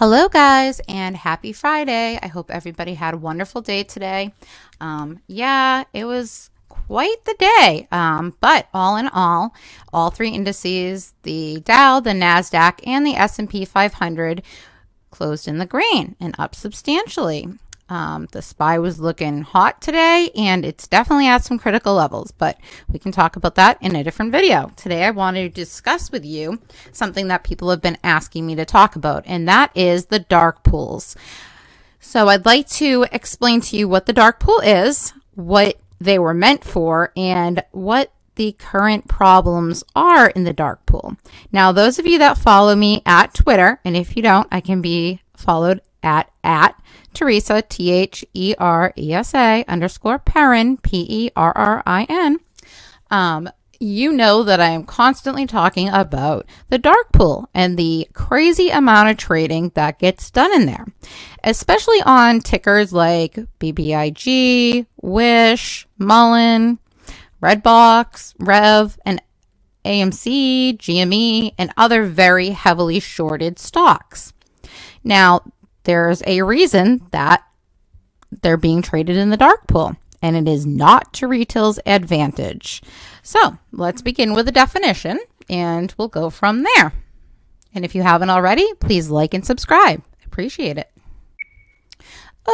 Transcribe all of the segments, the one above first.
Hello guys, and happy Friday. I hope everybody had a wonderful day today. Yeah, it was quite the day. But all in all three indices, the Dow, the NASDAQ, and the S&P 500 closed in the green and up substantially. The SPY was looking hot today, and it's definitely at some critical levels, but we can talk about that in a different video. Today, I want to discuss with you something that people have been asking me to talk about, and that is the dark pools. So I'd like to explain to you what the dark pool is, what they were meant for, and what the current problems are in the dark pool. Now, those of you that follow me at Twitter, and if you don't, I can be followed at Teresa, THERESA_Perrin, PERRIN. You know that I am constantly talking about the dark pool and the crazy amount of trading that gets done in there, especially on tickers like BBIG, Wish, Mullen, Redbox, Rev, and AMC, GME, and other very heavily shorted stocks. Now, there's a reason that they're being traded in the dark pool, and it is not to retail's advantage. So let's begin with a definition, and we'll go from there. And if you haven't already, please like and subscribe. I appreciate it.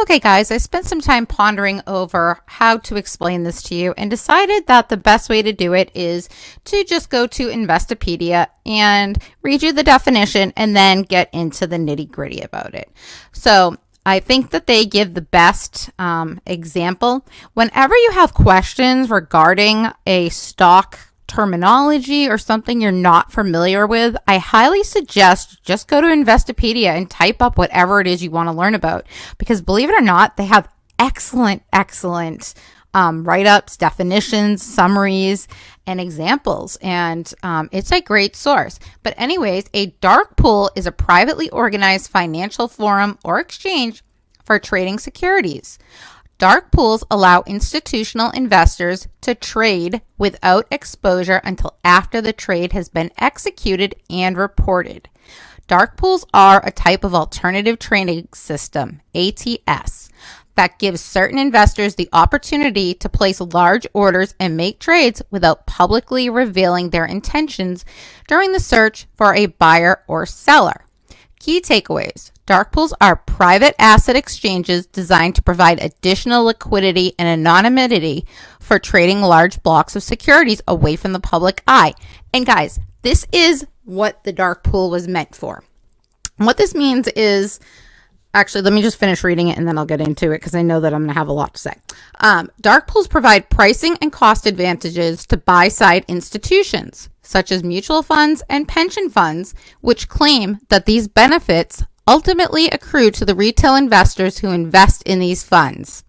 Okay, guys, I spent some time pondering over how to explain this to you and decided that the best way to do it is to just go to Investopedia and read you the definition and then get into the nitty-gritty about it. So I think that they give the best example. Whenever you have questions regarding a stock terminology or something you're not familiar with, I highly suggest just go to Investopedia and type up whatever it is you want to learn about, because believe it or not, they have excellent write-ups, definitions, summaries, and examples, and it's a great source. But anyways, a dark pool is a privately organized financial forum or exchange for trading securities. Dark pools allow institutional investors to trade without exposure until after the trade has been executed and reported. Dark pools are a type of alternative trading system, ATS, that gives certain investors the opportunity to place large orders and make trades without publicly revealing their intentions during the search for a buyer or seller. Key takeaways. Dark pools are private asset exchanges designed to provide additional liquidity and anonymity for trading large blocks of securities away from the public eye. And guys, this is what the dark pool was meant for. And what this means is, actually, let me just finish reading it and then I'll get into it because I know that I'm going to have a lot to say. Dark pools provide pricing and cost advantages to buy-side institutions, such as mutual funds and pension funds, which claim that these benefits ultimately accrue to the retail investors who invest in these funds.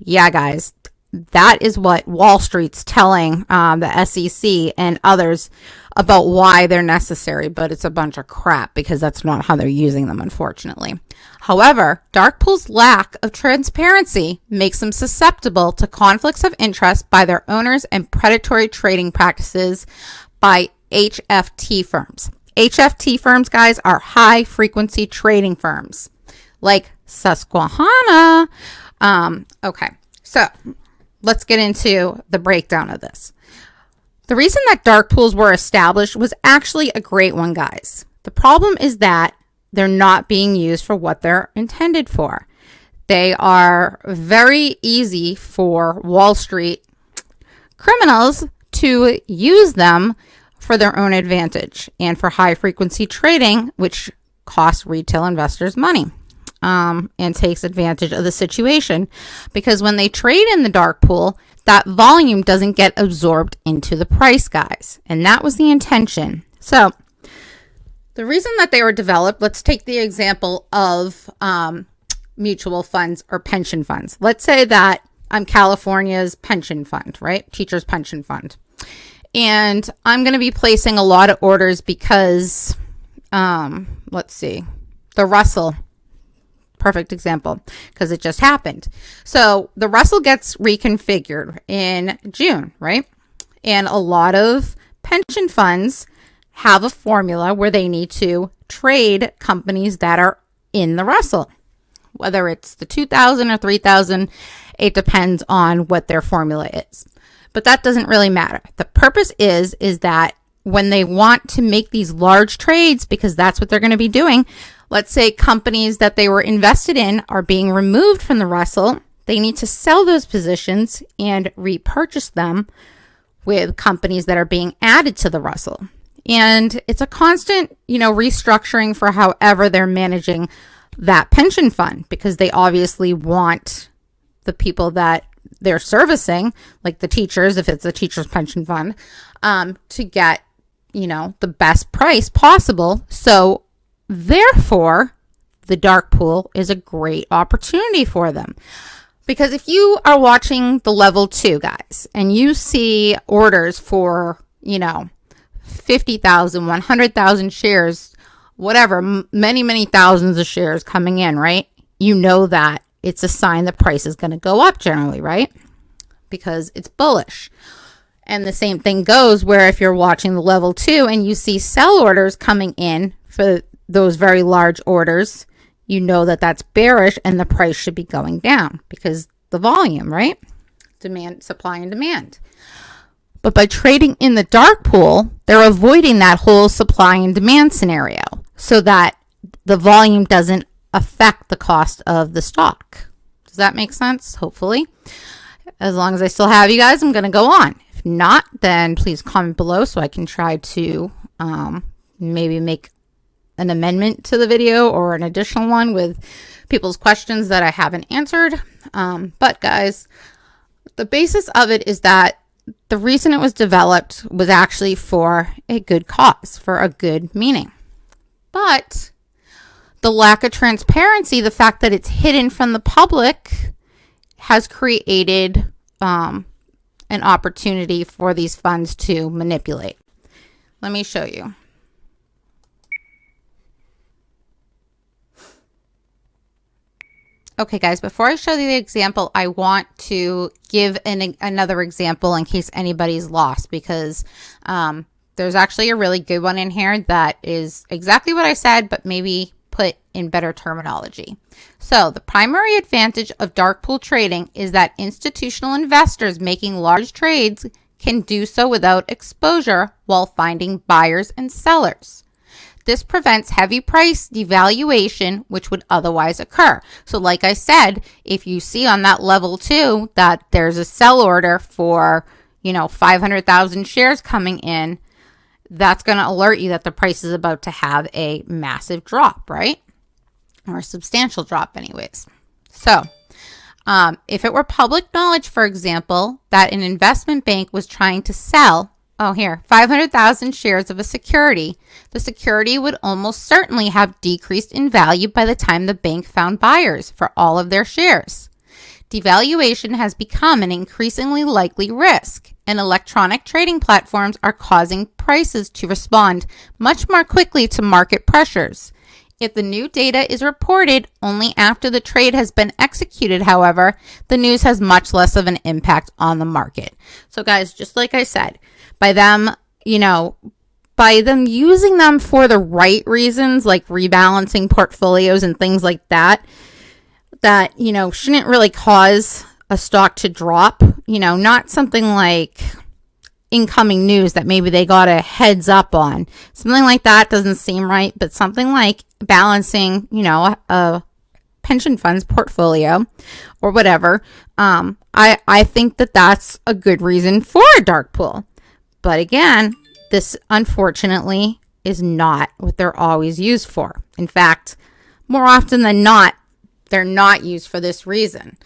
Yeah, guys, that is what Wall Street's telling the SEC and others about why they're necessary, but it's a bunch of crap because that's not how they're using them, unfortunately. However, dark pools' lack of transparency makes them susceptible to conflicts of interest by their owners and predatory trading practices by HFT firms. HFT firms, guys, are high-frequency trading firms like Susquehanna. Okay, so let's get into the breakdown of this. The reason that dark pools were established was actually a great one, guys. The problem is that they're not being used for what they're intended for. They are very easy for Wall Street criminals to use them for their own advantage and for high frequency trading, which costs retail investors money and takes advantage of the situation, because when they trade in the dark pool, that volume doesn't get absorbed into the price, guys. And that was the intention. So the reason that they were developed, let's take the example of mutual funds or pension funds. Let's say that I'm California's pension fund, right? Teachers' pension fund. And I'm going to be placing a lot of orders because, let's see, the Russell, perfect example, because it just happened. So the Russell gets reconfigured in June, right? And a lot of pension funds have a formula where they need to trade companies that are in the Russell. Whether it's the 2,000 or 3,000, it depends on what their formula is. But that doesn't really matter. The purpose is that when they want to make these large trades, because that's what they're going to be doing, let's say companies that they were invested in are being removed from the Russell, they need to sell those positions and repurchase them with companies that are being added to the Russell. And it's a constant, restructuring for however they're managing that pension fund, because they obviously want the people that they're servicing, like the teachers, if it's a teacher's pension fund, to get, the best price possible. So therefore, the dark pool is a great opportunity for them. Because if you are watching the level 2 guys and you see orders for, 50,000, 100,000 shares, whatever, many, many thousands of shares coming in, right? You know that it's a sign the price is going to go up generally, right? Because it's bullish. And the same thing goes where if you're watching the level 2 and you see sell orders coming in for those very large orders, you know that that's bearish and the price should be going down because the volume, right? Demand, supply and demand. But by trading in the dark pool, they're avoiding that whole supply and demand scenario so that the volume doesn't affect the cost of the stock. Does that make sense? Hopefully. As long as I still have you guys, I'm going to go on. If not, then please comment below so I can try to maybe make an amendment to the video or an additional one with people's questions that I haven't answered. But guys, the basis of it is that the reason it was developed was actually for a good cause, for a good meaning. But the lack of transparency, the fact that it's hidden from the public, has created an opportunity for these funds to manipulate. Let me show you. Okay, guys, before I show you the example, I want to give another example in case anybody's lost, because there's actually a really good one in here that is exactly what I said, but maybe put in better terminology. So the primary advantage of dark pool trading is that institutional investors making large trades can do so without exposure while finding buyers and sellers. This prevents heavy price devaluation, which would otherwise occur. So like I said, if you see on that level 2 that there's a sell order for, 500,000 shares coming in, that's going to alert you that the price is about to have a massive drop, right? Or a substantial drop anyways. So if it were public knowledge, for example, that an investment bank was trying to sell 500,000 shares of a security, the security would almost certainly have decreased in value by the time the bank found buyers for all of their shares. Devaluation has become an increasingly likely risk, and electronic trading platforms are causing prices to respond much more quickly to market pressures. If the new data is reported only after the trade has been executed, however, the news has much less of an impact on the market. So guys, just like I said, by them using them for the right reasons, like rebalancing portfolios and things like that, shouldn't really cause a stock to drop, not something like incoming news that maybe they got a heads up on. Something like that doesn't seem right, but something like balancing, a pension fund's portfolio or whatever, I think that that's a good reason for a dark pool. But again, this unfortunately is not what they're always used for. In fact, more often than not, they're not used for this reason,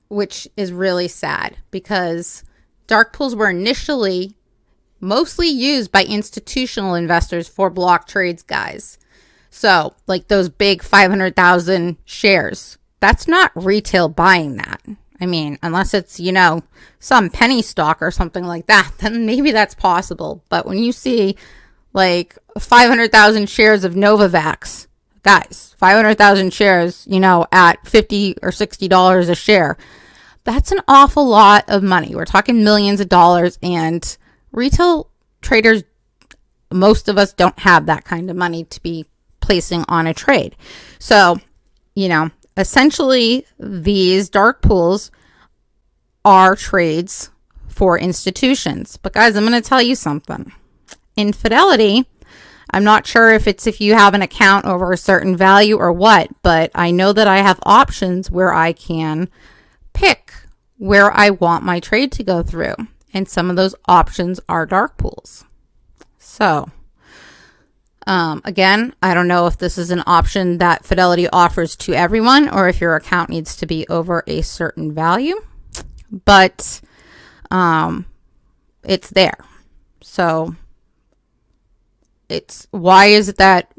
which is really sad, because dark pools were initially mostly used by institutional investors for block trades, guys. So like those big 500,000 shares, that's not retail buying that. I mean, unless it's, some penny stock or something like that, then maybe that's possible. But when you see like 500,000 shares of Novavax, guys, 500,000 shares, at $50 or $60 a share, that's an awful lot of money. We're talking millions of dollars, and retail traders, most of us don't have that kind of money to be placing on a trade. So, essentially these dark pools are trades for institutions. But guys, I'm going to tell you something. In Fidelity, I'm not sure if you have an account over a certain value or what, but I know that I have options where I can pick where I want my trade to go through. And some of those options are dark pools. So, again, I don't know if this is an option that Fidelity offers to everyone or if your account needs to be over a certain value, but it's there. So why is it that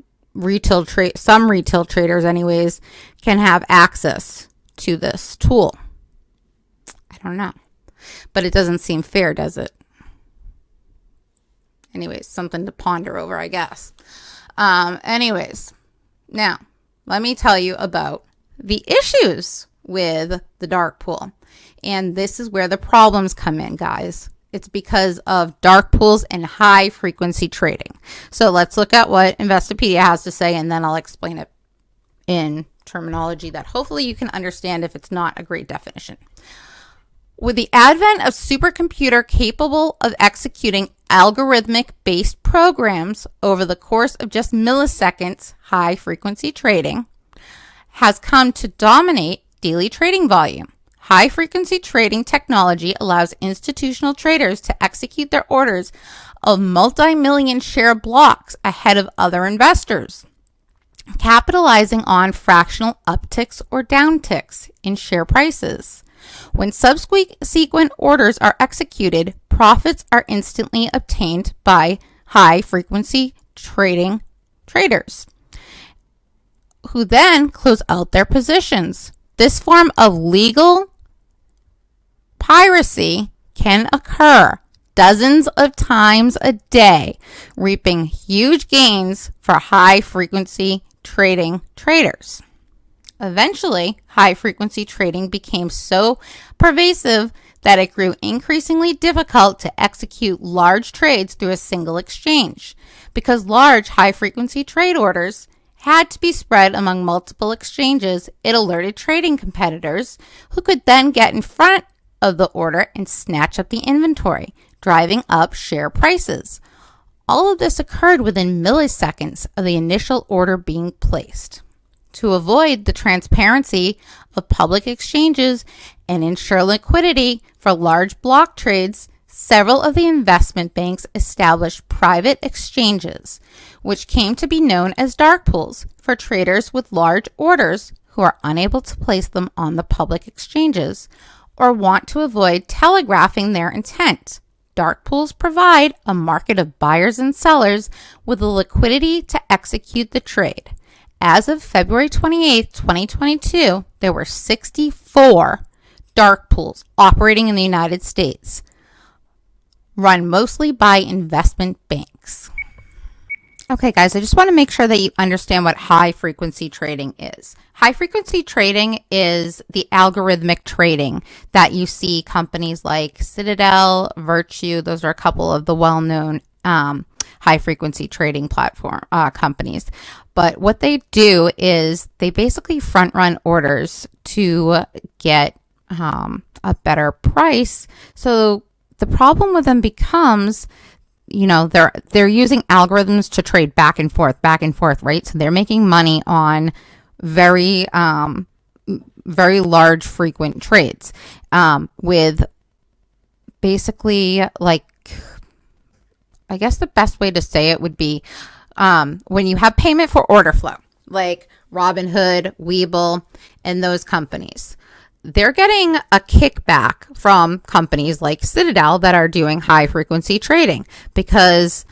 some retail traders anyways can have access to this tool? I don't know, but it doesn't seem fair, does it? Anyways, something to ponder over, I guess. Anyways, now let me tell you about the issues with the dark pool. And this is where the problems come in, guys. It's because of dark pools and high frequency trading. So let's look at what Investopedia has to say, and then I'll explain it in terminology that hopefully you can understand if it's not a great definition. With the advent of supercomputer capable of executing algorithmic-based programs over the course of just milliseconds, high-frequency trading has come to dominate daily trading volume. High-frequency trading technology allows institutional traders to execute their orders of multi-million share blocks ahead of other investors, capitalizing on fractional upticks or downticks in share prices. When subsequent orders are executed, profits are instantly obtained by high-frequency trading traders, who then close out their positions. This form of legal piracy can occur dozens of times a day, reaping huge gains for high-frequency trading traders. Eventually, high-frequency trading became so pervasive that it grew increasingly difficult to execute large trades through a single exchange. Because large high-frequency trade orders had to be spread among multiple exchanges, it alerted trading competitors who could then get in front of the order and snatch up the inventory, driving up share prices. All of this occurred within milliseconds of the initial order being placed. To avoid the transparency of public exchanges and ensure liquidity for large block trades, several of the investment banks established private exchanges, which came to be known as dark pools for traders with large orders who are unable to place them on the public exchanges or want to avoid telegraphing their intent. Dark pools provide a market of buyers and sellers with the liquidity to execute the trade. As of February 28, 2022, there were 64 dark pools operating in the United States, run mostly by investment banks. Okay, guys, I just want to make sure that you understand what high-frequency trading is. High-frequency trading is the algorithmic trading that you see companies like Citadel, Virtue, those are a couple of the well-known high-frequency trading platform companies. But what they do is they basically front-run orders to get a better price. So the problem with them becomes, they're using algorithms to trade back and forth, right? So they're making money on very large frequent trades with basically, like, I guess the best way to say it would be when you have payment for order flow, like Robinhood, Webull, and those companies. They're getting a kickback from companies like Citadel that are doing high frequency trading because,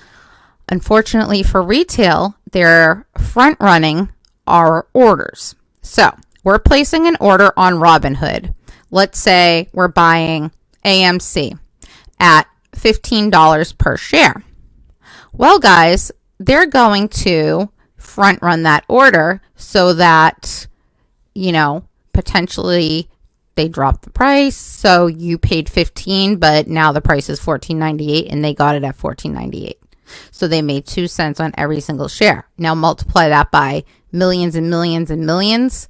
unfortunately for retail, they're front running our orders. So we're placing an order on Robinhood. Let's say we're buying AMC at $15 per share. Well, guys, they're going to front run that order so that, potentially they drop the price. So you paid $15, but now the price is $14.98 and they got it at $14.98. So they made 2 cents on every single share. Now multiply that by millions and millions and millions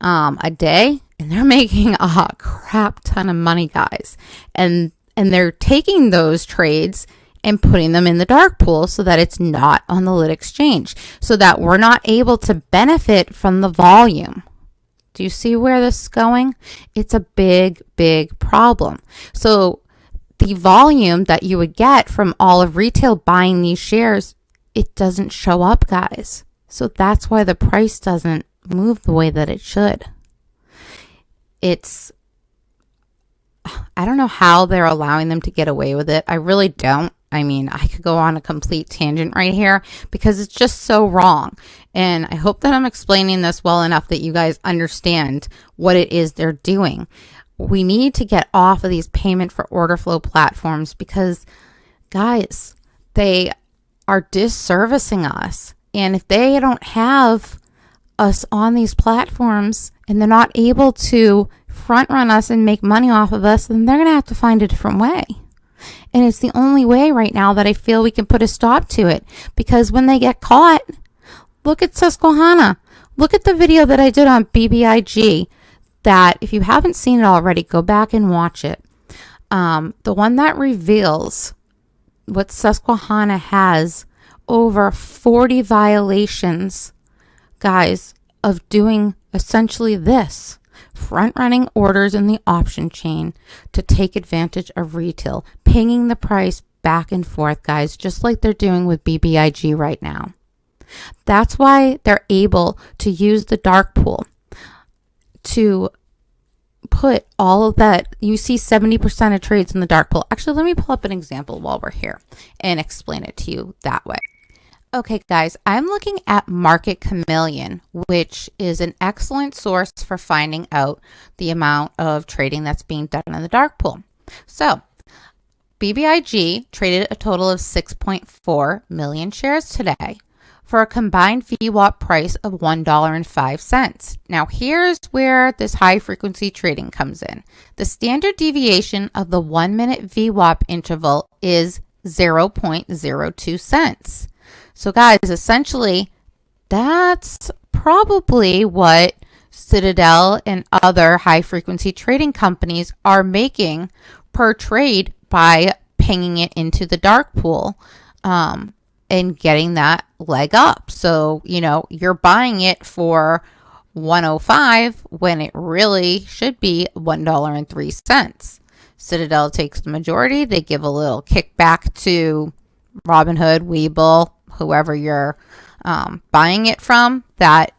a day, and they're making a crap ton of money, guys. And they're taking those trades and putting them in the dark pool so that it's not on the lit exchange, so that we're not able to benefit from the volume. Do you see where this is going? It's a big, big problem. So the volume that you would get from all of retail buying these shares, it doesn't show up, guys. So that's why the price doesn't move the way that it should. I don't know how they're allowing them to get away with it. I really don't. I mean, I could go on a complete tangent right here because it's just so wrong. And I hope that I'm explaining this well enough that you guys understand what it is they're doing. We need to get off of these payment for order flow platforms because, guys, they are disservicing us. And if they don't have us on these platforms and they're not able to front run us and make money off of us, then they're going to have to find a different way. And it's the only way right now that I feel we can put a stop to it. Because when they get caught, look at Susquehanna. Look at the video that I did on BBIG. That if you haven't seen it already, go back and watch it. The one that reveals what Susquehanna has over 40 violations, guys, of doing essentially this. Front-running orders in the option chain to take advantage of retail, pinging the price back and forth, guys, just like they're doing with BBIG right now. That's why they're able to use the dark pool to put all of that. You see 70% of trades in the dark pool. Actually, let me pull up an example while we're here and explain it to you that way. Okay, guys, I'm looking at Market Chameleon, which is an excellent source for finding out the amount of trading that's being done in the dark pool. So, BBIG traded a total of 6.4 million shares today for a combined VWAP price of $1.05. Now, here's where this high frequency trading comes in. The standard deviation of the 1 minute VWAP interval is 0.02 cents. So guys, essentially, that's probably what Citadel and other high-frequency trading companies are making per trade by pinging it into the dark pool and getting that leg up. So, you know, you're buying it for $1.05 when it really should be $1.03. Citadel takes the majority. They give a little kickback to Robinhood, Webull, whoever you're buying it from, that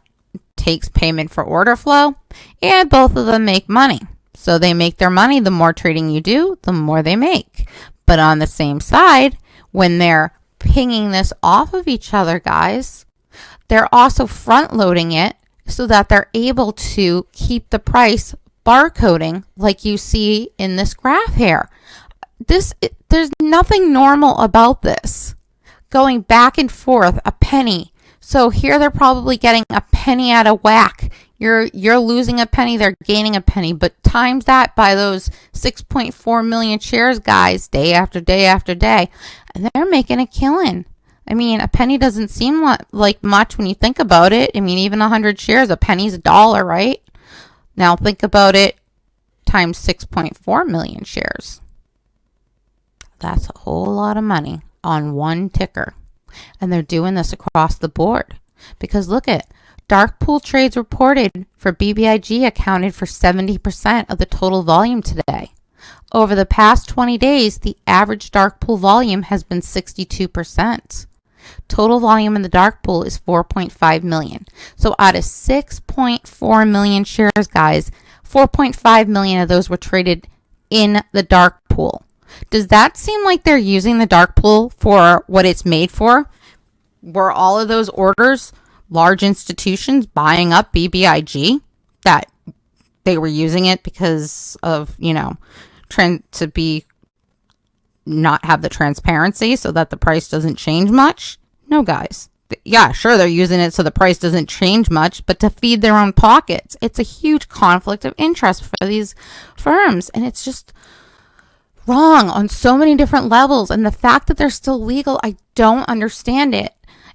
takes payment for order flow, and both of them make money. So they make their money. The more trading you do, the more they make. But on the same side, when they're pinging this off of each other, guys, they're also front loading it so that they're able to keep the price barcoding like you see in this graph here. There's nothing normal about this. Going back and forth a penny. So here they're probably getting a penny out of whack. You're losing a penny, they're gaining a penny. But times that by those 6.4 million shares, guys, day after day after day. And they're making a killing. I mean, a penny doesn't seem like much when you think about it. I mean, even 100 shares, a penny's $1, right? Now think about it times 6.4 million shares. That's a whole lot of money on one ticker. And they're doing this across the board. Because look at dark pool trades reported for BBIG accounted for 70% of the total volume today. Over the past 20 days, the average dark pool volume has been 62%. Total volume in the dark pool is 4.5 million. So out of 6.4 million shares, guys, 4.5 million of those were traded in the dark pool. Does that seem like they're using the dark pool for what it's made for? Were all of those orders large institutions buying up BBIG, that they were using it because of, you know, to be not have the transparency so that the price doesn't change much? No, guys. Yeah, sure, they're using it so the price doesn't change much, but to feed their own pockets. It's a huge conflict of interest for these firms, and it's just wrong on so many different levels. And the fact that they're still legal, I don't understand it.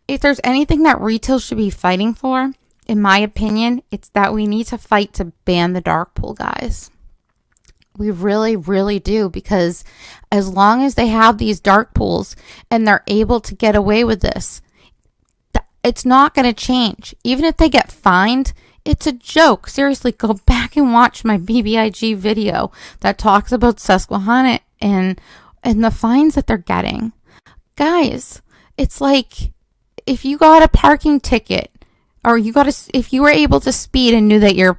If there's anything that retail should be fighting for, in my opinion, it's that we need to fight to ban the dark pool, guys. We really, really do, because as long as they have these dark pools and they're able to get away with this, it's not going to change. Even if they get fined, it's a joke. Seriously, go back and watch my BBIG video that talks about Susquehanna and the fines that they're getting. Guys, it's like if you got a parking ticket, or if you were able to speed and knew that your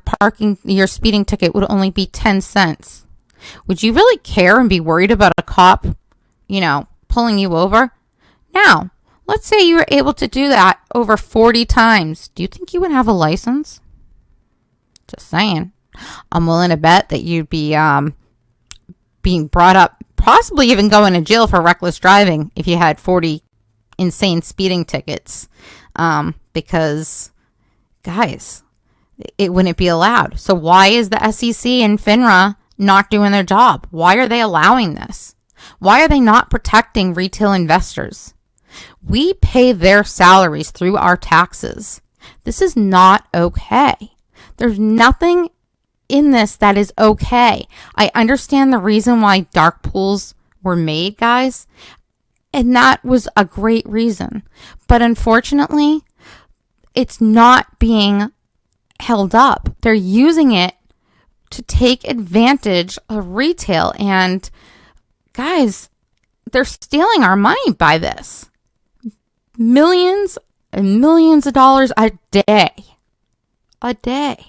speeding ticket would only be 10 cents. Would you really care and be worried about a cop, pulling you over? Now, let's say you were able to do that over 40 times. Do you think you would have a license? Just saying. I'm willing to bet that you'd be being brought up, possibly even going to jail for reckless driving if you had 40 insane speeding tickets. Because, guys, it wouldn't be allowed. So why is the SEC and FINRA not doing their job? Why are they allowing this? Why are they not protecting retail investors? We pay their salaries through our taxes. This is not okay. There's nothing in this that is okay. I understand the reason why dark pools were made, guys, and that was a great reason. But unfortunately, it's not being held up. They're using it to take advantage of retail. And guys, they're stealing our money by this. Millions and millions of dollars a day. A day.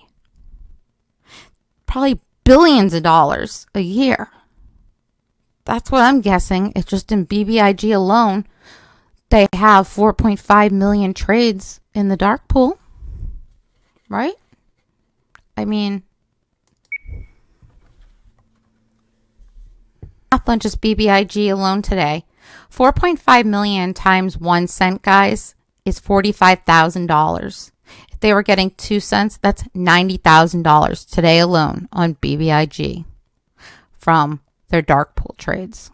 Probably billions of dollars a year. That's what I'm guessing. It's just in BBIG alone, they have 4.5 million trades in the dark pool. Right? I mean, math on just BBIG alone today. 4.5 million times 1 cent, guys, is $45,000. If they were getting 2 cents, that's $90,000 today alone on BBIG from their dark pool trades.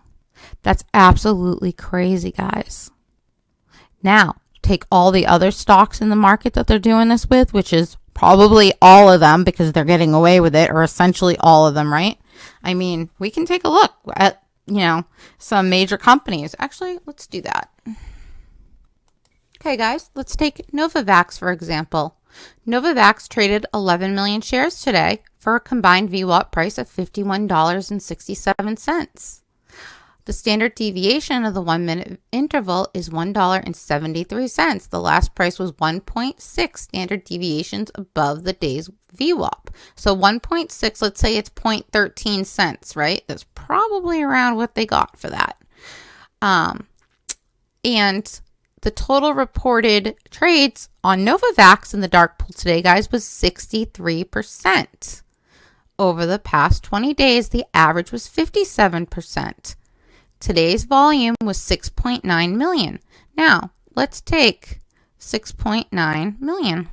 That's absolutely crazy, guys. Now, take all the other stocks in the market that they're doing this with, which is probably all of them because they're getting away with it, or essentially all of them, right? I mean, we can take a look at, some major companies. Actually, let's do that. Okay, guys, let's take Novavax, for example. Novavax traded 11 million shares today for a combined VWAP price of $51.67. The standard deviation of the 1 minute interval is $1.73. The last price was 1.6 standard deviations above the day's VWAP. So 1.6, let's say it's 0.13 cents, right? That's probably around what they got for that. And the total reported trades on Novavax in the dark pool today, guys, was 63%. Over the past 20 days, the average was 57%. Today's volume was 6.9 million. Now, let's take 6.9 million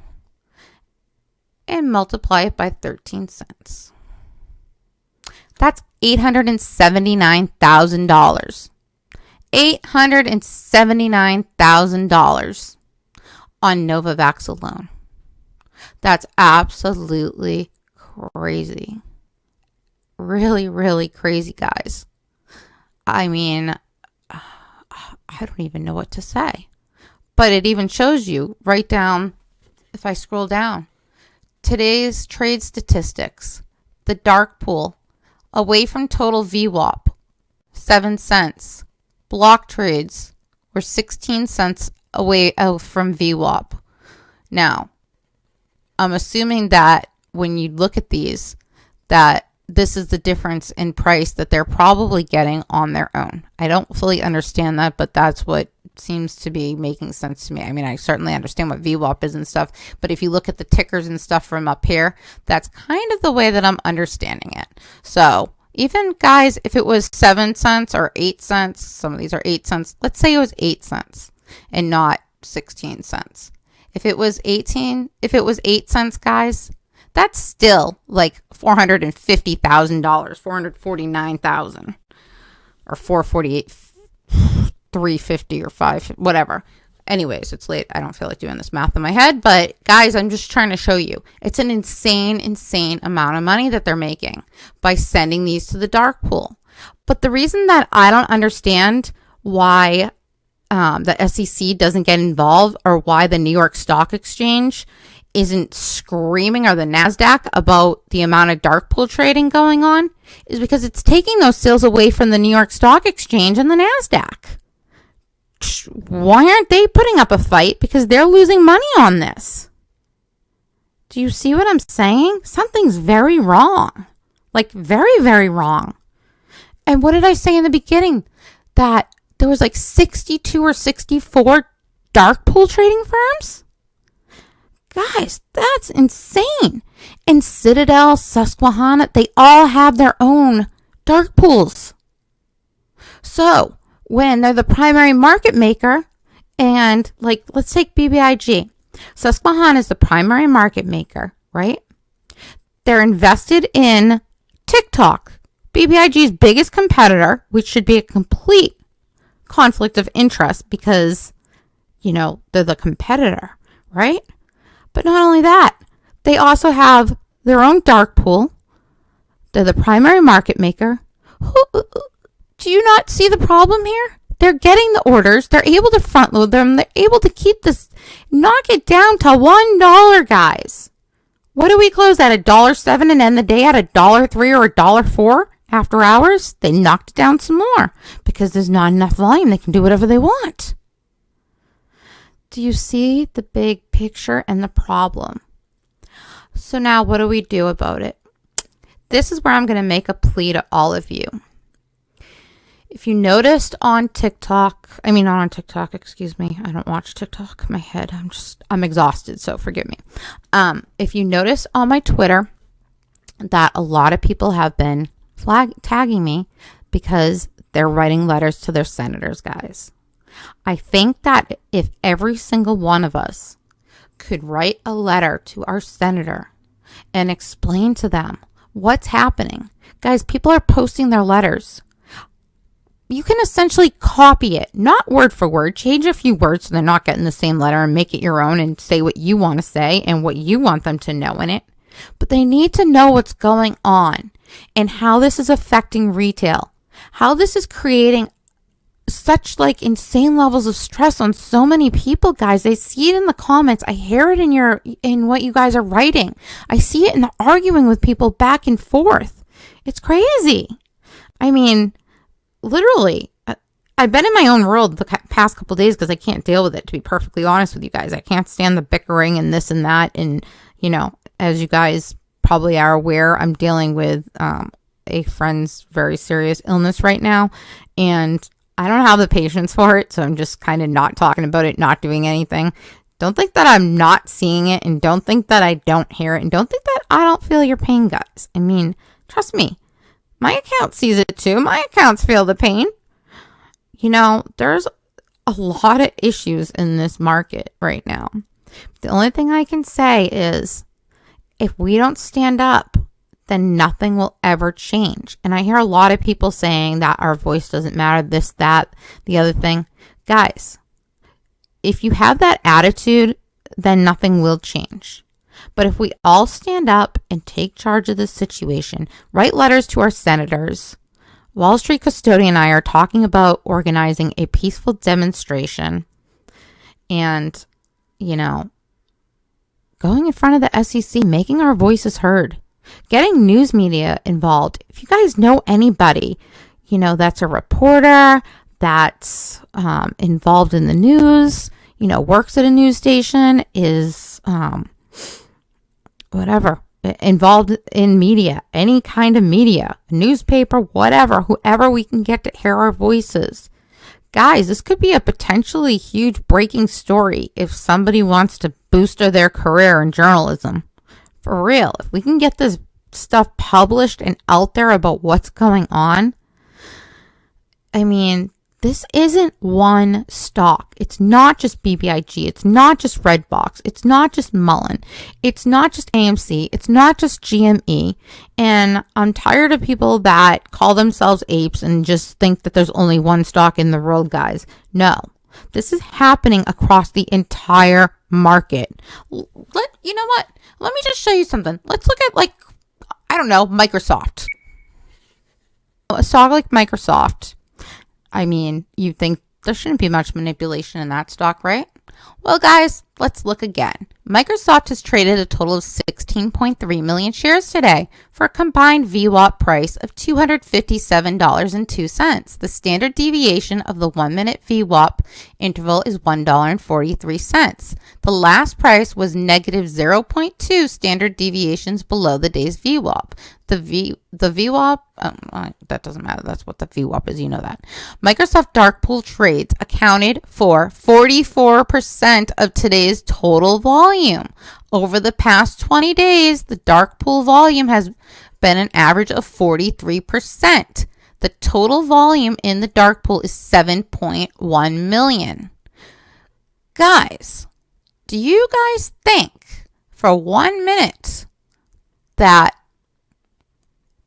and multiply it by 13 cents. That's $879,000. $879,000 on Novavax alone. That's absolutely crazy. Really, really crazy, guys. I mean, I don't even know what to say. But it even shows you right down, if I scroll down, today's trade statistics. The dark pool, away from total VWAP, 7 cents. Block trades were 16 cents away from VWAP. Now, I'm assuming that when you look at these, that this is the difference in price that they're probably getting on their own. I don't fully understand that, but that's what seems to be making sense to me. I mean, I certainly understand what VWAP is and stuff, but if you look at the tickers and stuff from up here, that's kind of the way that I'm understanding it. So even, guys, if it was 7 cents or 8 cents, some of these are 8 cents. Let's say it was 8 cents and not 16 cents. If it was 8 cents, guys, that's still like $450,000, $449,000. or 448, 350 or 5, whatever. Anyways, it's late. I don't feel like doing this math in my head, but guys, I'm just trying to show you. It's an insane amount of money that they're making by sending these to the dark pool. But the reason that I don't understand why the SEC doesn't get involved, or why the New York Stock Exchange isn't screaming, or the NASDAQ, about the amount of dark pool trading going on, is because it's taking those sales away from the New York Stock Exchange and the NASDAQ. Why aren't they putting up a fight? Because they're losing money on this. Do you see what I'm saying? Something's very wrong. Like, very wrong. And what did I say in the beginning? That there was like 62 or 64 dark pool trading firms? Guys, that's insane. And Citadel, Susquehanna, they all have their own dark pools. So when they're the primary market maker, and like, let's take BBIG. Susquehanna is the primary market maker, right? They're invested in TikTok, BBIG's biggest competitor, which should be a complete conflict of interest because, you know, they're the competitor, right? But not only that, they also have their own dark pool. They're the primary market maker. Do you not see the problem here? They're getting the orders. They're able to front load them. They're able to keep this, knock it down to $1, guys. What do we close at, $1.07 and end the day at $1.03 or $1.04 after hours? They knocked it down some more because there's not enough volume. They can do whatever they want. Do you see the big picture and the problem? So now what do we do about it? This is where I'm going to make a plea to all of you. If you noticed on TikTok, not on TikTok, excuse me. I don't watch TikTok. My head, I'm exhausted, so forgive me. If you notice on my Twitter that a lot of people have been tagging me because they're writing letters to their senators, guys. I think that if every single one of us could write a letter to our senator and explain to them what's happening. Guys, people are posting their letters. You can essentially copy it, not word for word, change a few words so they're not getting the same letter and make it your own and say what you want to say and what you want them to know in it. But they need to know what's going on and how this is affecting retail, how this is creating such like insane levels of stress on so many people, guys. I see it in the comments. I hear it in what you guys are writing. I see it in the arguing with people back and forth. It's crazy. I mean, literally, I've been in my own world the past couple of days because I can't deal with it, to be perfectly honest with you guys. I can't stand the bickering and this and that. And, you know, as you guys probably are aware, I'm dealing with a friend's very serious illness right now. And I don't have the patience for it. So I'm just kind of not talking about it, not doing anything. Don't think that I'm not seeing it, and don't think that I don't hear it, and don't think that I don't feel your pain, guys. I mean, trust me. My account sees it too. My accounts feel the pain. You know, there's a lot of issues in this market right now. The only thing I can say is if we don't stand up, then nothing will ever change. And I hear a lot of people saying that our voice doesn't matter, this, that, the other thing. Guys, if you have that attitude, then nothing will change. But if we all stand up and take charge of this situation, write letters to our senators, Wall Street Custodian and I are talking about organizing a peaceful demonstration and, you know, going in front of the SEC, making our voices heard, getting news media involved. If you guys know anybody, you know, that's a reporter, that's involved in the news, you know, works at a news station, is whatever, involved in media, any kind of media, newspaper, whatever, whoever we can get to hear our voices. Guys, this could be a potentially huge breaking story if somebody wants to boost their career in journalism. For real, if we can get this stuff published and out there about what's going on, I mean, this isn't one stock. It's not just BBIG. It's not just Redbox. It's not just Mullen. It's not just AMC. It's not just GME. And I'm tired of people that call themselves apes and just think that there's only one stock in the world, guys. No, this is happening across the entire market. You know what? Let me just show you something. Let's look at, like, I don't know, Microsoft. A stock like Microsoft, I mean, you think there shouldn't be much manipulation in that stock, right? Well, guys, let's look again. Microsoft has traded a total of 16.3 million shares today for a combined VWAP price of $257.02. The standard deviation of the 1-minute VWAP interval is $1.43. The last price was negative 0.2 standard deviations below the day's VWAP. The VWAP, that doesn't matter. That's what the VWAP is. You know that. Microsoft dark pool trades accounted for 44% of today's total volume. Over the past 20 days, the dark pool volume has been an average of 43%. The total volume in the dark pool is 7.1 million. Guys, do you guys think for 1 minute that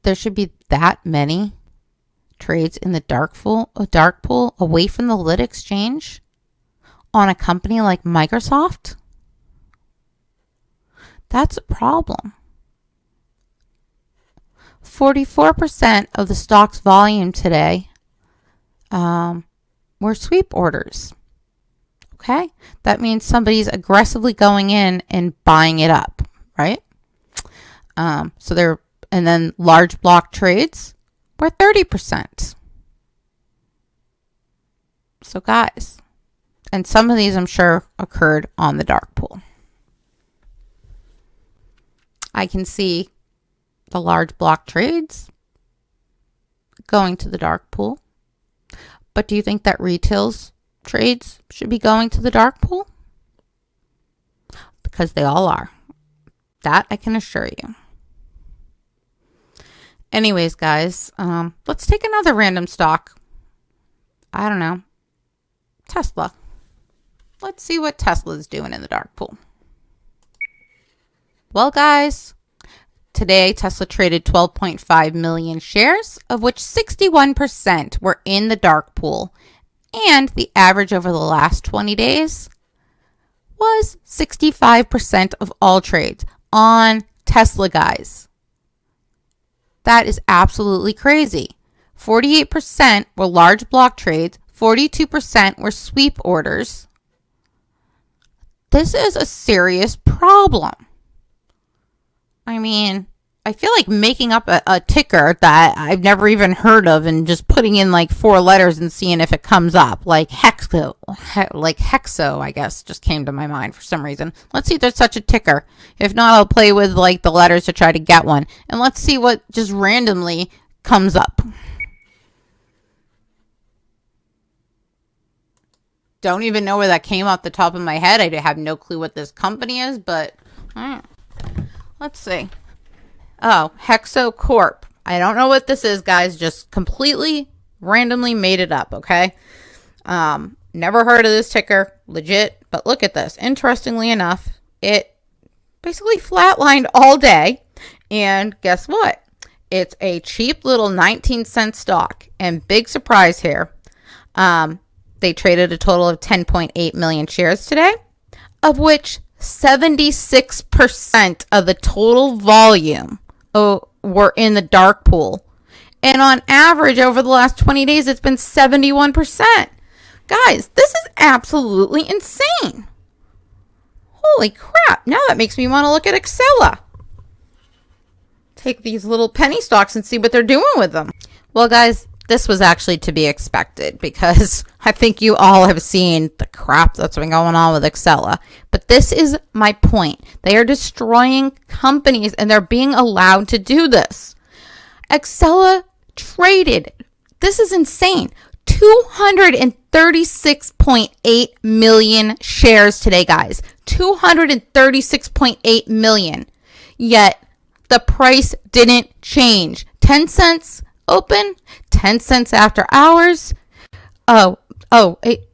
there should be that many trades in the dark pool away from the lit exchange on a company like Microsoft? That's a problem. 44% of the stock's volume today were sweep orders. Okay? That means somebody's aggressively going in and buying it up, right? And then large block trades were 30%. So guys, and some of these I'm sure occurred on the dark pool. I can see the large block trades going to the dark pool. But do you think that retail's trades should be going to the dark pool? Because they all are. That I can assure you. Anyways, guys, let's take another random stock. I don't know. Tesla. Let's see what Tesla is doing in the dark pool. Well, guys, today Tesla traded 12.5 million shares, of which 61% were in the dark pool. And the average over the last 20 days was 65% of all trades on Tesla, guys. That is absolutely crazy. 48% were large block trades. 42% were sweep orders. This is a serious problem. I mean, I feel like making up a ticker that I've never even heard of and just putting in like 4 letters and seeing if it comes up. Like Hexo, I guess, just came to my mind for some reason. Let's see if there's such a ticker. If not, I'll play with like the letters to try to get one. And let's see what just randomly comes up. Don't even know where that came off the top of my head. I have no clue what this company is, but let's see. Oh, Hexo Corp. I don't know what this is, guys. Just completely randomly made it up, okay? Never heard of this ticker. Legit. But look at this. Interestingly enough, it basically flatlined all day. And guess what? It's a cheap little 19-cent stock. And big surprise here. They traded a total of 10.8 million shares today, of which 76% of the total volume were in the dark pool. And on average, over the last 20 days, it's been 71%. Guys, this is absolutely insane. Holy crap. Now that makes me want to look at XELA. Take these little penny stocks and see what they're doing with them. Well, guys, this was actually to be expected because I think you all have seen the crap that's been going on with XELA. But this is my point. They are destroying companies and they're being allowed to do this. XELA traded, this is insane, 236.8 million shares today, guys. 236.8 million. Yet the price didn't change. 10 cents open, 10 cents after hours,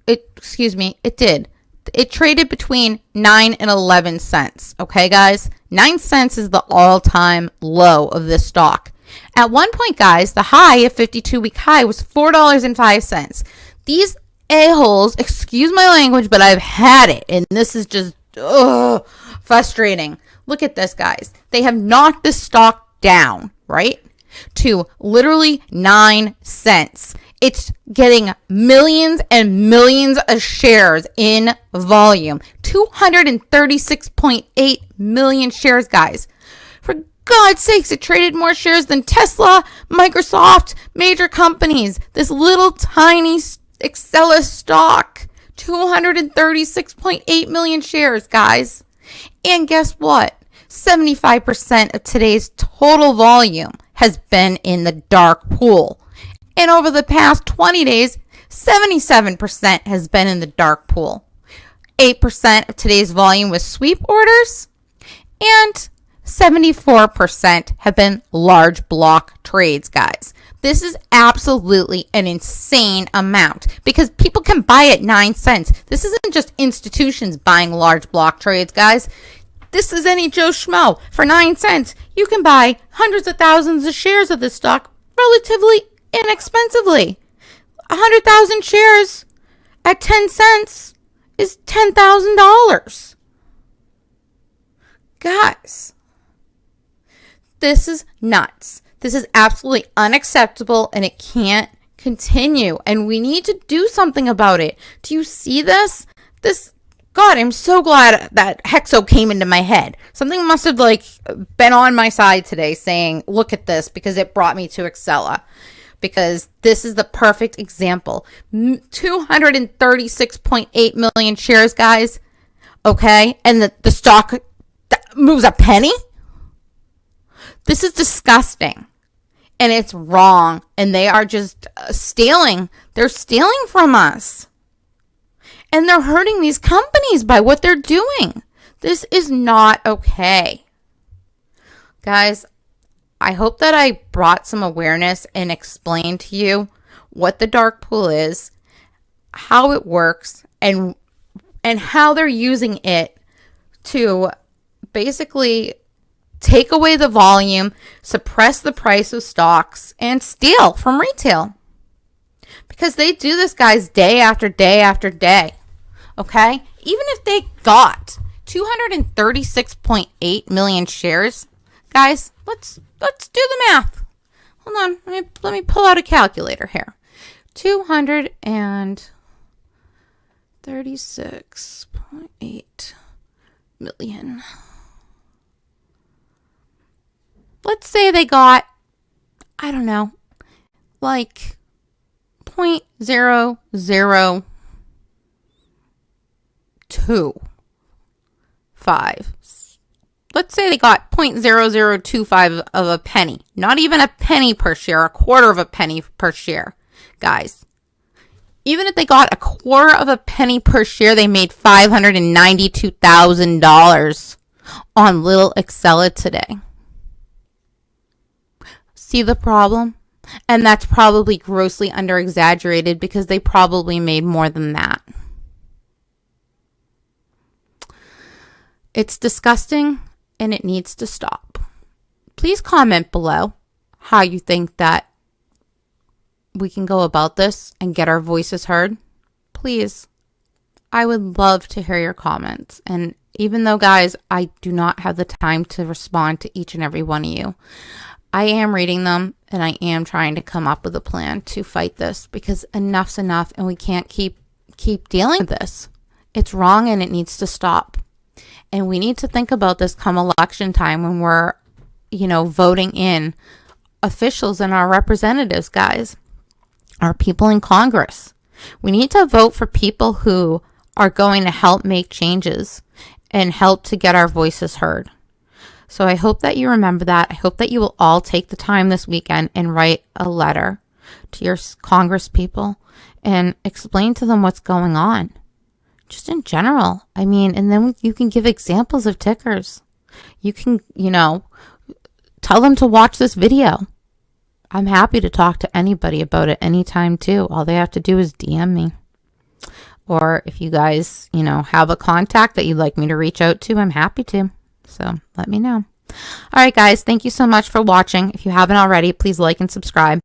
Excuse me, it did. It traded between 9 and 11 cents. Okay, guys? 9 cents is the all-time low of this stock. At one point, guys, the high, a 52-week high, was $4.05. These a-holes, excuse my language, but I've had it, and this is just frustrating. Look at this, guys. They have knocked this stock down, right, to literally 9 cents. It's getting millions and millions of shares in volume. 236.8 million shares, guys. For God's sakes, it traded more shares than Tesla, Microsoft, major companies. This little tiny XELA stock. 236.8 million shares, guys. And guess what? 75% of today's total volume has been in the dark pool. And over the past 20 days, 77% has been in the dark pool. 8% of today's volume was sweep orders, and 74% have been large block trades, guys. This is absolutely an insane amount because people can buy at 9 cents. This isn't just institutions buying large block trades, guys. This is any Joe Schmo. For 9 cents, you can buy hundreds of thousands of shares of this stock relatively inexpensively. 100,000 shares at 10 cents is $10,000. Guys, this is nuts. This is absolutely unacceptable and it can't continue. And we need to do something about it. Do you see this? God, I'm so glad that Hexo came into my head. Something must have been on my side today saying, look at this, because it brought me to XELA. Because this is the perfect example. 236.8 million shares, guys. Okay? And the stock moves a penny? This is disgusting. And it's wrong. And they are just stealing. They're stealing from us. And they're hurting these companies by what they're doing. This is not okay. Guys, I hope that I brought some awareness and explained to you what the dark pool is, how it works, and how they're using it to basically take away the volume, suppress the price of stocks, and steal from retail. Because they do this, guys, day after day after day. Okay? Even if they got 236.8 million shares, guys, let's do the math. Hold on. Let me pull out a calculator here. 236.8 million. Let's say they got, I don't know, like 0.0025. Let's say they got 0.0025 of a penny. Not even a penny per share, a quarter of a penny per share, guys. Even if they got a quarter of a penny per share, they made $592,000 on little XELA today. See the problem? And that's probably grossly under-exaggerated because they probably made more than that. It's disgusting and it needs to stop. Please comment below how you think that we can go about this and get our voices heard. Please. I would love to hear your comments. And even though, guys, I do not have the time to respond to each and every one of you, I am reading them and I am trying to come up with a plan to fight this because enough's enough and we can't keep dealing with this. It's wrong and it needs to stop. And we need to think about this come election time when we're, voting in officials and our representatives, guys, our people in Congress. We need to vote for people who are going to help make changes and help to get our voices heard. So I hope that you remember that. I hope that you will all take the time this weekend and write a letter to your Congress people and explain to them what's going on. Just in general. And then you can give examples of tickers. You can, tell them to watch this video. I'm happy to talk to anybody about it anytime too. All they have to do is DM me. Or if you guys, have a contact that you'd like me to reach out to, I'm happy to. So let me know. All right, guys, thank you so much for watching. If you haven't already, please like and subscribe.